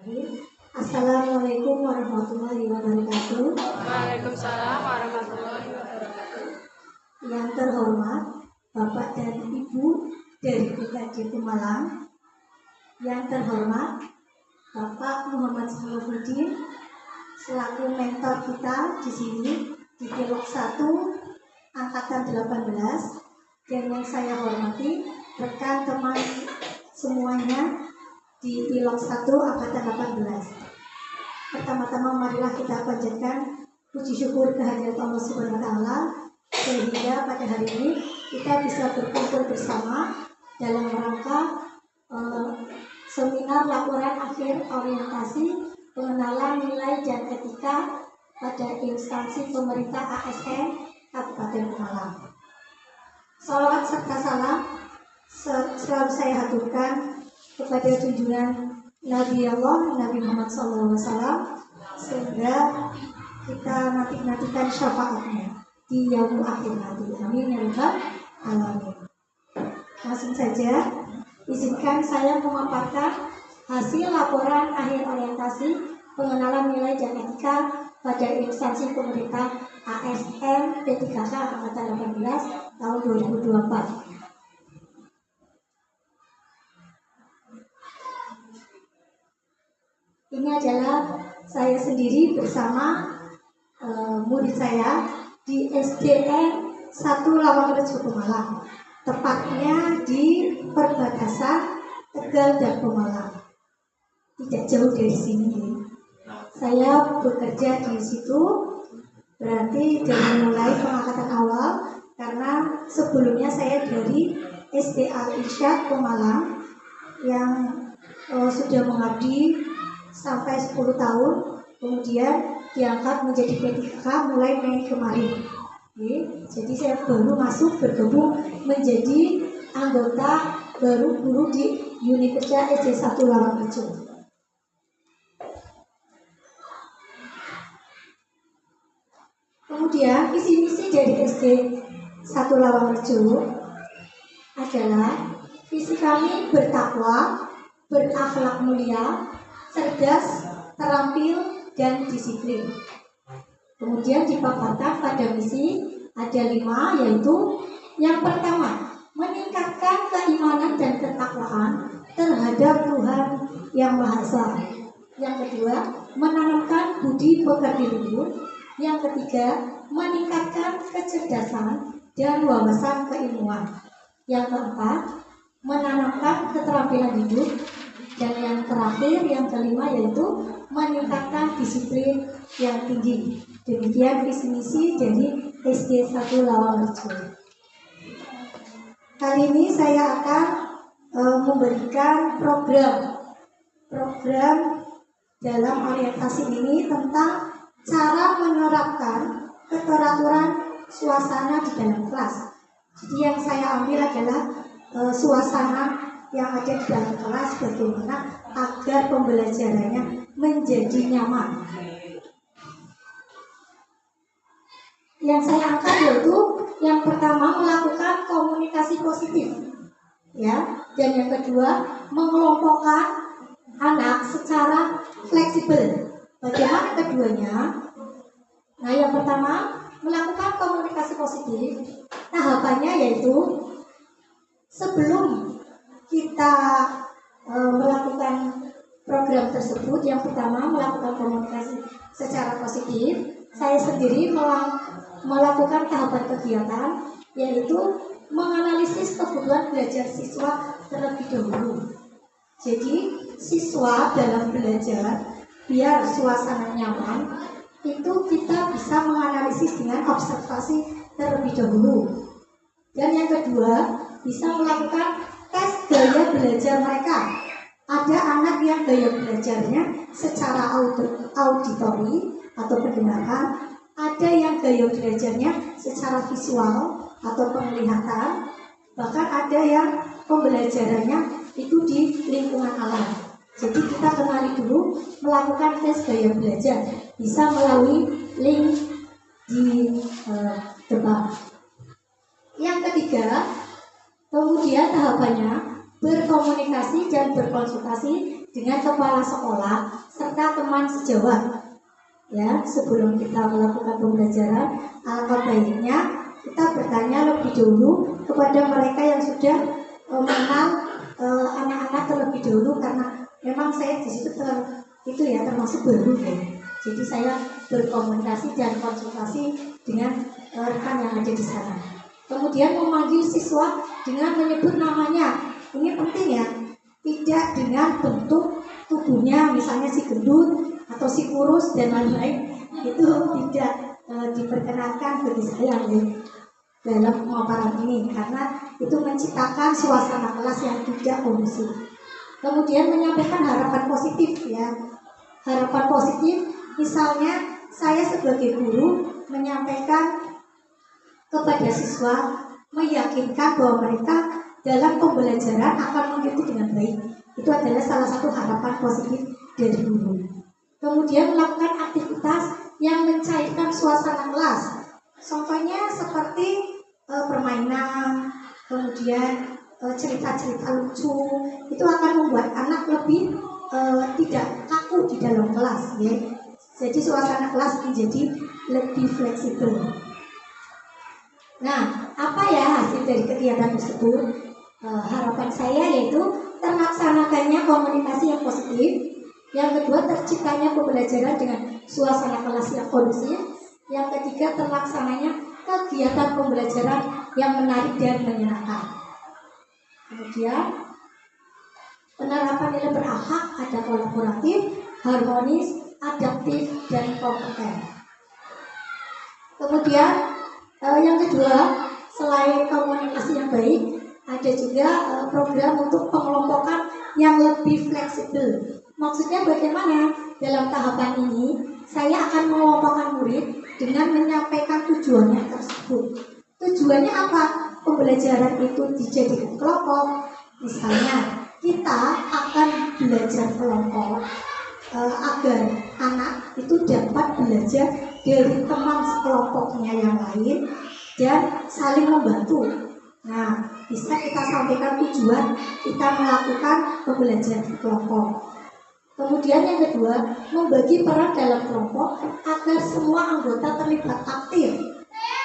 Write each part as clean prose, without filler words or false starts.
Assalamualaikum warahmatullahi wabarakatuh. Waalaikumsalam warahmatullahi wabarakatuh. Yang terhormat Bapak dan Ibu dari PKJ Pemalang, yang terhormat Bapak Muhammad Salahuddin selaku mentor kita di sini di Pilot 1 Angkatan 18, dan yang saya hormati rekan teman semuanya di Pilot 1 Angkatan 18. Pertama-tama marilah kita panjatkan puji syukur kehadirat Allah Subhanahu wa taala sehingga pada hari ini kita bisa berkumpul bersama dalam rangka seminar laporan akhir orientasi pengenalan nilai dan etika pada instansi pemerintah ASN Kabupaten Pemalang. Salawat serta salam selalu saya haturkan kepada junjungan Nabi Allah, Nabi Muhammad SAW, sehingga kita nantikan syafaatnya di yaumul akhir nanti. Amin ya rabbal alamin. Langsung saja, izinkan saya memaparkan hasil laporan akhir orientasi pengenalan nilai dan etika pada instansi pemerintah ASN P3K Angkatan 18 tahun 2024. Ini adalah saya sendiri bersama murid saya di SDN 1 Lawanrejo Pemalang, tepatnya di perbatasan Tegal dan Pemalang, tidak jauh dari sini. Saya bekerja di situ, berarti dari mulai pengangkatan awal, karena sebelumnya saya dari SD Al-Irsyad Pemalang yang sudah mengabdi sampai 10 tahun, kemudian diangkat menjadi P3K mulai Mei kemarin. Jadi saya baru masuk bergabung menjadi anggota baru guru di Universitas SD 1 Lawanrejo. Kemudian visi misi dari SD 1 Lawanrejo adalah visi kami bertakwa, berakhlak mulia, cerdas, terampil, dan disiplin. Kemudian dipaparkan pada misi ada 5, yaitu yang pertama, meningkatkan keimanan dan ketakwaan terhadap Tuhan Yang Maha Esa. Yang kedua, menanamkan budi pekerti luhur. Yang ketiga, meningkatkan kecerdasan dan wawasan keilmuan. Yang keempat, menanamkan keterampilan hidup. Dan yang terakhir, yang kelima, yaitu meningkatkan disiplin yang tinggi. Demikian visi misi dari SD 1 Lawanrejo. Kali ini saya akan memberikan program dalam orientasi ini tentang cara menerapkan keteraturan suasana di dalam kelas. Jadi yang saya ambil adalah suasana yang ada di dalam kelas, bagaimana agar pembelajarannya menjadi nyaman. Yang saya angkat yaitu yang pertama, melakukan komunikasi positif, ya, dan yang kedua, mengelompokkan anak secara fleksibel. Bagaimana keduanya? Nah, yang pertama, melakukan komunikasi positif. Tahapannya yaitu sebelum kita melakukan program tersebut, yang pertama melakukan komunikasi secara positif. Saya sendiri melakukan tahapan kegiatan, yaitu menganalisis kebutuhan belajar siswa terlebih dahulu. Jadi siswa dalam belajar biar suasana nyaman, itu kita bisa menganalisis dengan observasi terlebih dahulu. Dan yang kedua, bisa melakukan tes gaya belajar mereka. Ada anak yang gaya belajarnya secara auditori atau pendengaran, ada yang gaya belajarnya secara visual atau penglihatan, bahkan ada yang pembelajarannya itu di lingkungan alam. Jadi kita kenali dulu, melakukan tes gaya belajar bisa melalui link di depan. Yang ketiga, kemudian tahapannya berkomunikasi dan berkonsultasi dengan kepala sekolah serta teman sejawat. Ya, sebelum kita melakukan pembelajaran, alangkah baiknya kita bertanya lebih dulu kepada mereka yang sudah mengenal anak-anak terlebih dahulu, karena memang saya di situ termasuk baru ya. Jadi saya berkomunikasi dan konsultasi dengan rekan yang ada di sana. Kemudian memanggil siswa dengan menyebut namanya. Ini penting ya. Tidak dengan bentuk tubuhnya, misalnya si gendut atau si kurus dan lain-lain, itu tidak diperkenankan bagi saya ya, dalam pemaparan ini, karena itu menciptakan suasana kelas yang tidak kondusif. Kemudian menyampaikan harapan positif ya, harapan positif, misalnya saya sebagai guru menyampaikan kepada siswa, meyakinkan bahwa mereka dalam pembelajaran akan mengikuti dengan baik. Itu adalah salah satu harapan positif dari guru. Kemudian melakukan aktivitas yang mencairkan suasana kelas. Contohnya seperti permainan, kemudian cerita-cerita lucu. Itu akan membuat anak lebih tidak kaku di dalam kelas ya. Jadi suasana kelas menjadi lebih fleksibel. Nah, apa ya hasil dari kegiatan tersebut? Harapan saya yaitu terlaksanakannya komunikasi yang positif. Yang kedua, terciptanya pembelajaran dengan suasana kelas yang kondusif. Yang ketiga, terlaksananya kegiatan pembelajaran yang menarik dan menyenangkan. Kemudian, penerapan nilai berakhlak ada kolaboratif, harmonis, adaptif, dan kompeten. Kemudian, yang kedua, selain komunikasi yang baik, ada juga program untuk pengelompokan yang lebih fleksibel. Maksudnya bagaimana? Dalam tahapan ini, saya akan mengelompokkan murid dengan menyampaikan tujuannya tersebut. Tujuannya apa? Pembelajaran itu dijadikan kelompok. Misalnya, kita akan belajar kelompok agar anak itu dapat belajar dari teman sekelompoknya yang lain dan saling membantu. Nah, bisa kita sampaikan tujuan kita melakukan pembelajaran kelompok. Kemudian yang kedua, membagi peran dalam kelompok agar semua anggota terlibat aktif.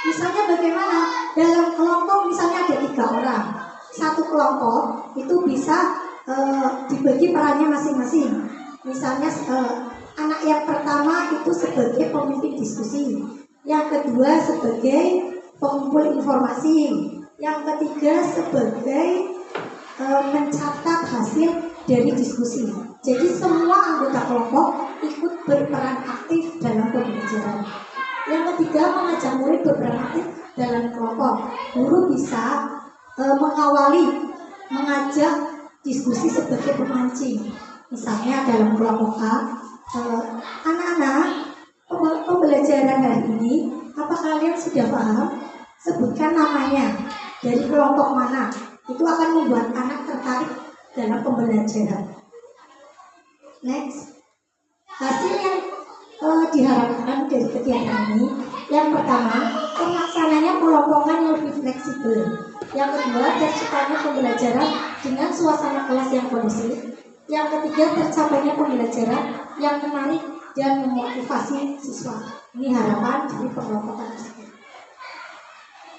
Misalnya bagaimana? Dalam kelompok misalnya ada 3 orang. Satu kelompok itu bisa dibagi perannya masing-masing. Misalnya anak yang pertama itu sebagai pemimpin diskusi, yang kedua sebagai pengumpul informasi, yang ketiga sebagai mencatat hasil dari diskusi. Jadi semua anggota kelompok ikut berperan aktif dalam pembelajaran. Yang ketiga, mengajak murid berperan aktif dalam kelompok. Guru bisa mengajak diskusi sebagai pemancing. Misalnya dalam kelompok A, anak-anak, pembelajaran hari ini, apa kalian sudah paham? Sebutkan namanya, dari kelompok mana. Itu akan membuat anak tertarik dalam pembelajaran. Next, hasil yang diharapkan dari kegiatan ini, yang pertama, pelaksananya kelompokan yang lebih fleksibel. Yang kedua, terciptanya pembelajaran dengan suasana kelas yang kondusif. Yang ketiga, tercapainya pembelajaran yang menarik dan memotivasi siswa. Ini harapan dari pengelompokan tersebut.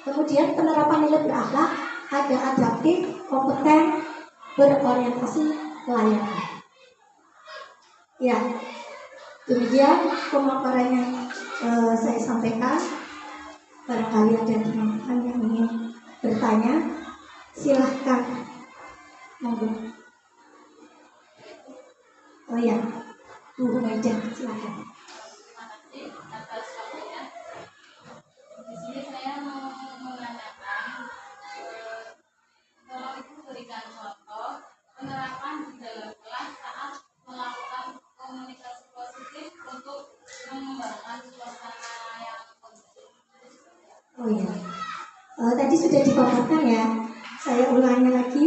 Kemudian penerapan nilai berakhlak ada adaptif, kompeten, berorientasi, pelayanan. Ya, demikian pemaparan yang saya sampaikan. Barangkali ada teman-teman yang ingin bertanya, silahkan. Monggo. Oh ya, Bu Maidah, silahkan. Terima kasih atas waktunya. Di sini saya mau menanyakan, tolong Ibu berikan contoh penerapan di dalam kelas saat melakukan komunikasi positif untuk mengembangkan suasana yang kondusif. Oh ya, tadi sudah dipaparkan ya. Saya ulangi lagi.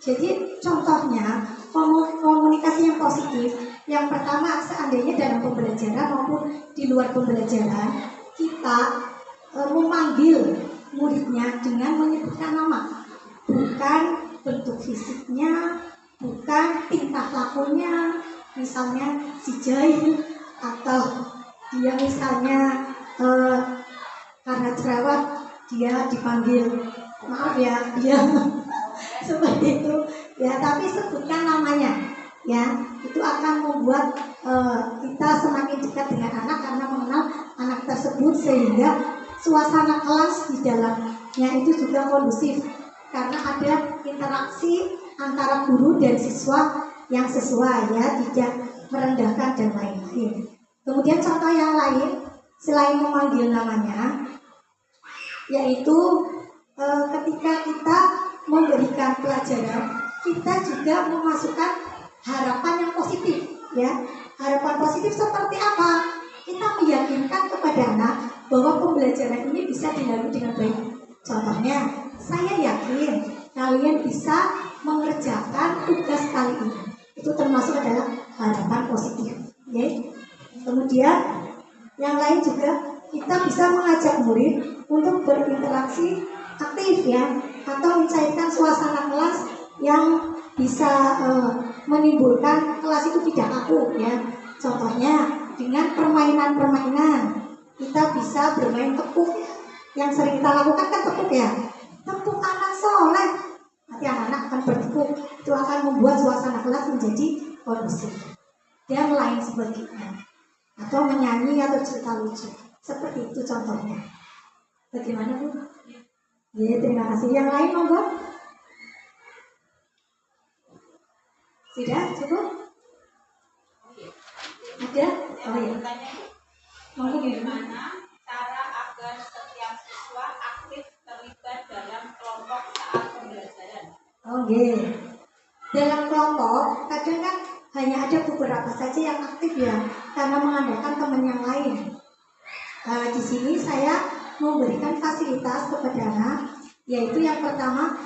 Jadi contohnya komunikasi yang positif. Yang pertama, seandainya dalam pembelajaran maupun di luar pembelajaran, kita memanggil muridnya dengan menyebutkan nama, bukan bentuk fisiknya, bukan tingkah lakunya, misalnya si jahil atau dia misalnya karena jerawat dia dipanggil maaf ya, dia seperti itu ya, tapi sebutkan namanya ya, itu akan membuat kita semakin dekat dengan anak karena mengenal anak tersebut, sehingga suasana kelas di dalamnya itu juga kondusif karena ada interaksi antara guru dan siswa yang sesuai ya, tidak merendahkan dan lain-lain. Kemudian contoh yang lain selain memanggil namanya, yaitu ketika kita memberikan pelajaran, kita juga memasukkan harapan yang positif ya. Harapan positif seperti apa? Kita meyakinkan kepada anak bahwa pembelajaran ini bisa dilalui dengan baik. Contohnya, saya yakin kalian bisa mengerjakan tugas kali ini. Itu termasuk adalah harapan positif ya. Kemudian yang lain juga kita bisa mengajak murid untuk berinteraksi aktif ya, atau mencairkan suasana kelas yang bisa menimbulkan kelas itu tidak kaku ya. Contohnya dengan permainan-permainan, kita bisa bermain tepuk. Yang sering kita lakukan kan tepuk ya, tepuk anak soleh, nanti anak-anak akan bertepuk, itu akan membuat suasana kelas menjadi kondusif dan lain sebagainya. Atau menyanyi atau cerita lucu, seperti itu contohnya. Bagaimana Bu? Ya, terima kasih. Yang lain monggo. Sudah cukup? Ada? Oh ya. Monggo Bagaimana cara agar setiap siswa aktif terlibat dalam kelompok saat pembelajaran? Oke. Dalam kelompok kadang kan hanya ada beberapa saja yang aktif ya, karena mengandalkan teman yang lain. Di sini saya memberikan fasilitas kepada anak, yaitu yang pertama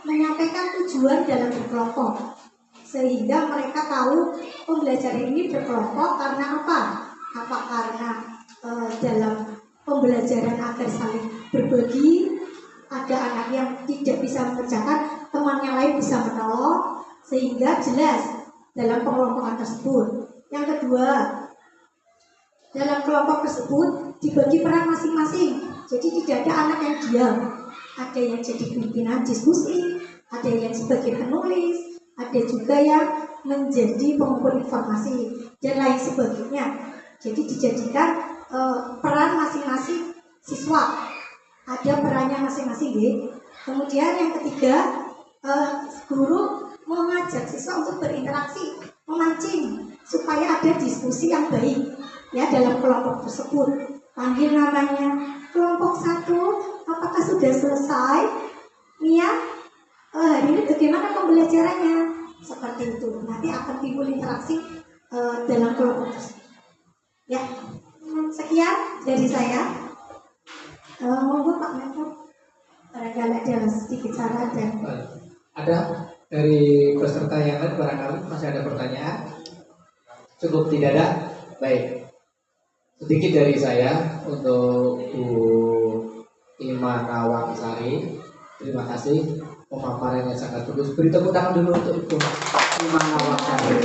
menyampaikan tujuan dalam berkelompok, sehingga mereka tahu pembelajaran ini berkelompok karena apa? Apa karena dalam pembelajaran agar saling berbagi, ada anak yang tidak bisa mengerjakan, teman yang lain bisa menolong, sehingga jelas dalam pengelompokan tersebut. Yang kedua, dalam kelompok tersebut dibagi peran masing-masing. Jadi tidak ada anak yang diam. Ada yang jadi pimpinan diskusi, ada yang sebagai penulis, ada juga yang menjadi pengumpul informasi dan lain sebagainya. Jadi dijadikan peran masing-masing siswa. Ada perannya masing-masing ya. Kemudian yang ketiga, guru mengajak siswa untuk berinteraksi, memancing supaya ada diskusi yang baik ya dalam kelompok tersebut. Panggil namanya, kelompok 1, apakah sudah selesai? Mia, hari ini bagaimana pembelajarannya? Seperti itu. Nanti akan timbul interaksi dalam kelompok tersebut. Ya, sekian dari saya. Monggo Pak Menko, barangkali ada sedikit saran dan ada dari peserta yang lain barangkali masih ada pertanyaan? Cukup tidak ada? Baik. Sedikit dari saya untuk Bu Imana Wangsari. Terima kasih pemaparannya sangat bagus. Beri tepuk tangan dulu untuk Ibu Imana Wangsari.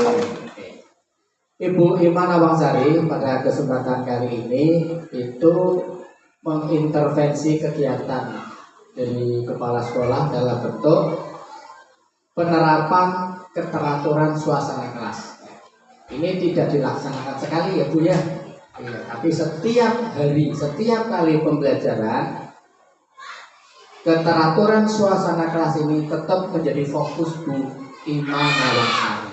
Ibu Imana Wangsari pada kesempatan kali ini itu mengintervensi kegiatan dari kepala sekolah dalam bentuk penerapan keteraturan suasana kelas. Ini tidak dilaksanakan sekali ya Bu ya. Iya, tapi setiap hari, setiap kali pembelajaran, keteraturan suasana kelas ini tetap menjadi fokus Bu Imana Wangsari.